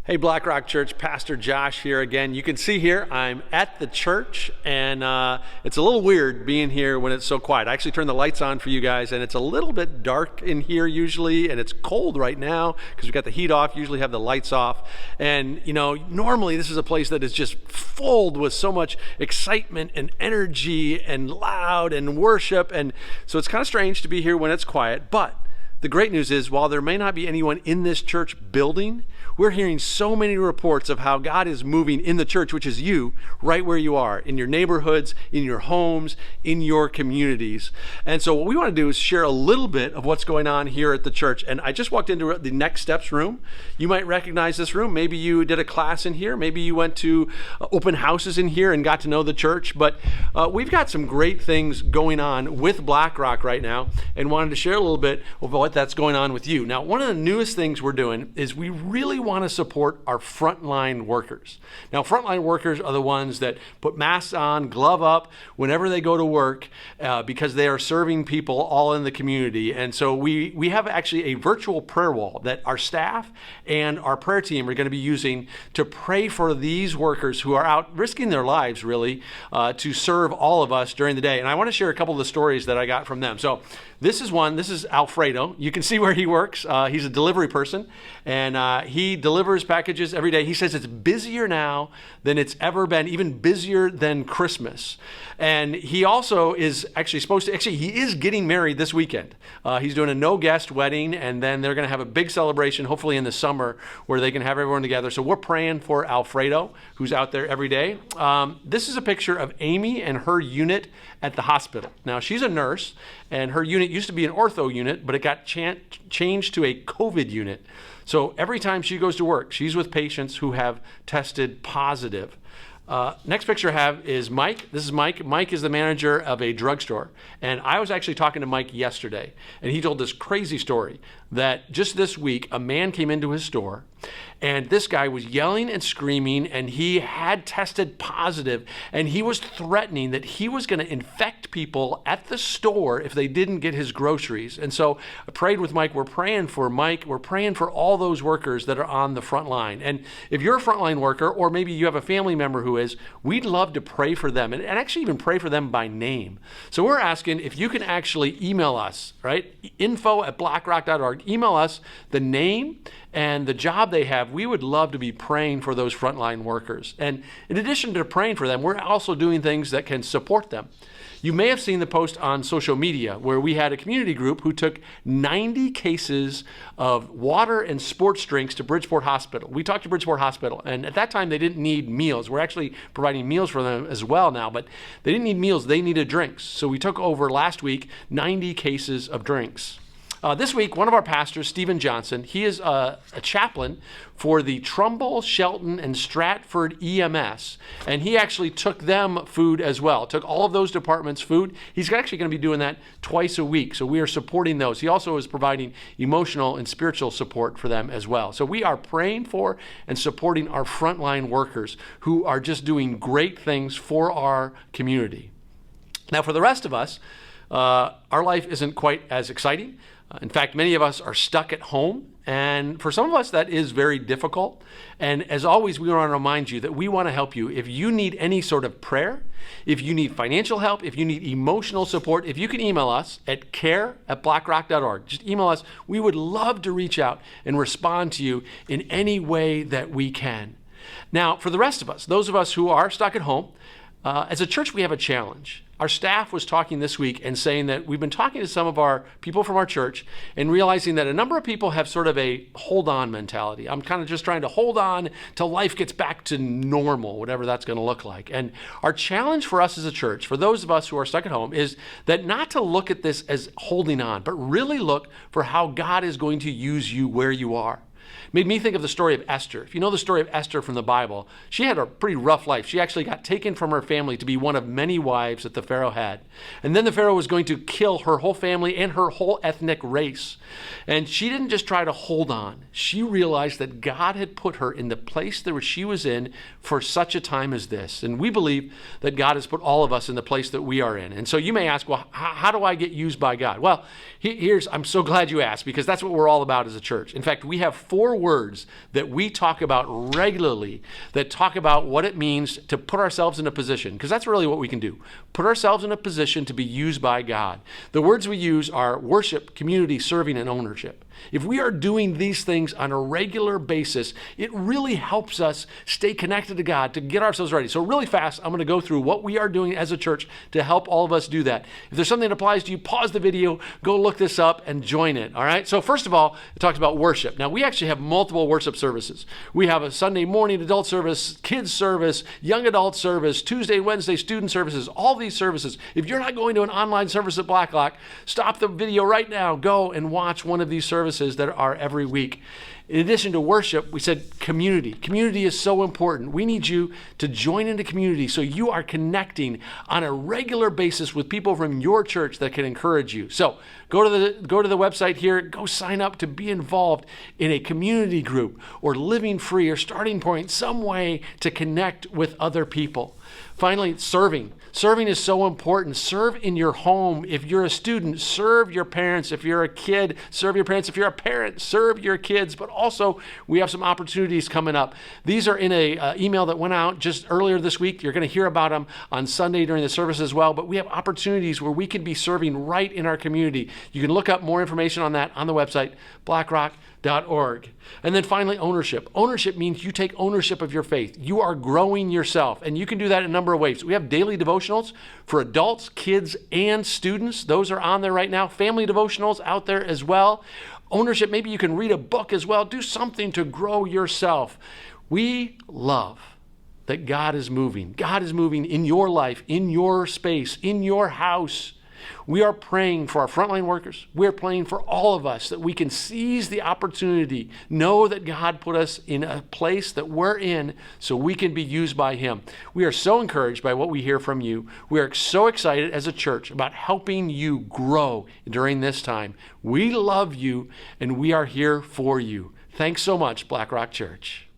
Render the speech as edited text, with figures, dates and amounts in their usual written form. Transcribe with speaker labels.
Speaker 1: Hey, Black Rock Church, Pastor Josh here again. You can see here I'm at the church, and it's a little weird being here when it's so quiet. I actually turned the lights on for you guys, and it's a little bit dark in here usually, and it's cold right now because we've got the heat off, usually have the lights off. And, you know, normally this is a place that is just filled with so much excitement and energy and loud and worship, and so it's kind of strange to be here when it's quiet, but the great news is, while there may not be anyone in this church building, we're hearing so many reports of how God is moving in the church, which is you, right where you are, in your neighborhoods, in your homes, in your communities. And so what we want to do is share a little bit of what's going on here at the church. And I just walked into the Next Steps room. You might recognize this room. Maybe you did a class in here. Maybe you went to open houses in here and got to know the church. But we've got some great things going on with Black Rock right now, and wanted to share a little bit of what that's going on with you. Now, one of the newest things we're doing is we really want to support our frontline workers. Now, frontline workers are the ones that put masks on, glove up whenever they go to work because they are serving people all in the community. And so we have actually a virtual prayer wall that our staff and our prayer team are going to be using to pray for these workers who are out risking their lives, really, to serve all of us during the day. And I want to share a couple of the stories that I got from them. So this is Alfredo. You can see where he works. He's a delivery person, and he delivers packages every day. He says it's busier now than it's ever been, even busier than Christmas. And he also is actually he is getting married this weekend. He's doing a no-guest wedding, and then they're going to have a big celebration, hopefully in the summer, where they can have everyone together. So we're praying for Alfredo, who's out there every day. This is a picture of Amy and her unit at the hospital. Now, she's a nurse, and her unit used to be an ortho unit, but it got changed to a COVID unit. So every time she goes to work, she's with patients who have tested positive. Next picture I have is Mike. This is Mike. Mike is the manager of a drugstore. And I was actually talking to Mike yesterday, and he told this crazy story that just this week, a man came into his store, and this guy was yelling and screaming, and he had tested positive, and he was threatening that he was going to infect people at the store if they didn't get his groceries. And so I prayed with Mike. We're praying for Mike. We're praying for all those workers that are on the front line. And if you're a frontline worker, or maybe you have a family member who is, we'd love to pray for them, and actually even pray for them by name. So we're asking if you can actually email us, right? info@blackrock.org. Email us the name and the job they have. We would love to be praying for those frontline workers. And in addition to praying for them, we're also doing things that can support them. You may have seen the post on social media where we had a community group who took 90 cases of water and sports drinks to Bridgeport Hospital. We talked to Bridgeport Hospital, and at that time they didn't need meals. We're actually providing meals for them as well now, but they didn't need meals, they needed drinks. So we took over last week 90 cases of drinks. This week, one of our pastors, Stephen Johnson, he is a chaplain for the Trumbull, Shelton, and Stratford EMS, and he actually took them food as well, took all of those departments' food. He's actually going to be doing that twice a week, so we are supporting those. He also is providing emotional and spiritual support for them as well. So we are praying for and supporting our frontline workers who are just doing great things for our community. Now, for the rest of us, our life isn't quite as exciting. In fact, many of us are stuck at home, and for some of us that is very difficult. And as always, we want to remind you that we want to help you. If you need any sort of prayer, if you need financial help, if you need emotional support, if you can email us at care@blackrock.org. Just email us. We would love to reach out and respond to you in any way that we can. Now, for the rest of us, those of us who are stuck at home, as a church, we have a challenge. Our staff was talking this week and saying that we've been talking to some of our people from our church and realizing that a number of people have sort of a hold on mentality. I'm kind of just trying to hold on till life gets back to normal, whatever that's going to look like. And our challenge for us as a church, for those of us who are stuck at home, is that not to look at this as holding on, but really look for how God is going to use you where you are. Made me think of the story of Esther. If you know the story of Esther from the Bible, she had a pretty rough life. She actually got taken from her family to be one of many wives that the Pharaoh had. And then the Pharaoh was going to kill her whole family and her whole ethnic race. And she didn't just try to hold on. She realized that God had put her in the place that she was in for such a time as this. And we believe that God has put all of us in the place that we are in. And so you may ask, well, how do I get used by God? Well, I'm so glad you asked, because that's what we're all about as a church. In fact, we have 4 words that we talk about regularly that talk about what it means to put ourselves in a position, because that's really what we can do. Put ourselves in a position to be used by God. The words we use are worship, community, serving, and ownership. If we are doing these things on a regular basis, it really helps us stay connected to God, to get ourselves ready. So really fast, I'm going to go through what we are doing as a church to help all of us do that. If there's something that applies to you, pause the video, go look this up, and join it, all right? So first of all, it talks about worship. Now, we actually have multiple worship services. We have a Sunday morning adult service, kids service, young adult service, Tuesday, Wednesday student services, all these services. If you're not going to an online service at Blackrock, stop the video right now, go and watch one of these services that are every week. In addition to worship, we said community. Community is so important. We need you to join into community so you are connecting on a regular basis with people from your church that can encourage you. So go to the website here, go sign up to be involved in a community group or Living Free or Starting Point, some way to connect with other people. Finally, serving. Serving is so important. Serve in your home. If you're a student, serve your parents. If you're a kid, serve your parents. If you're a parent, serve your kids. But also, we have some opportunities coming up. These are in a email that went out just earlier this week. You're going to hear about them on Sunday during the service as well. But we have opportunities where we can be serving right in our community. You can look up more information on that on the website, blackrock.org. And then finally, ownership. Ownership means you take ownership of your faith. You are growing yourself, and you can do that in a number of ways. We have daily devotionals for adults, kids, and students. Those are on there right now. Family devotionals out there as well. Ownership, maybe you can read a book as well. Do something to grow yourself. We love that God is moving. God is moving in your life, in your space, in your house. We are praying for our frontline workers. We're praying for all of us that we can seize the opportunity, know that God put us in a place that we're in so we can be used by Him. We are so encouraged by what we hear from you. We are so excited as a church about helping you grow during this time. We love you and we are here for you. Thanks so much, Blackrock Church.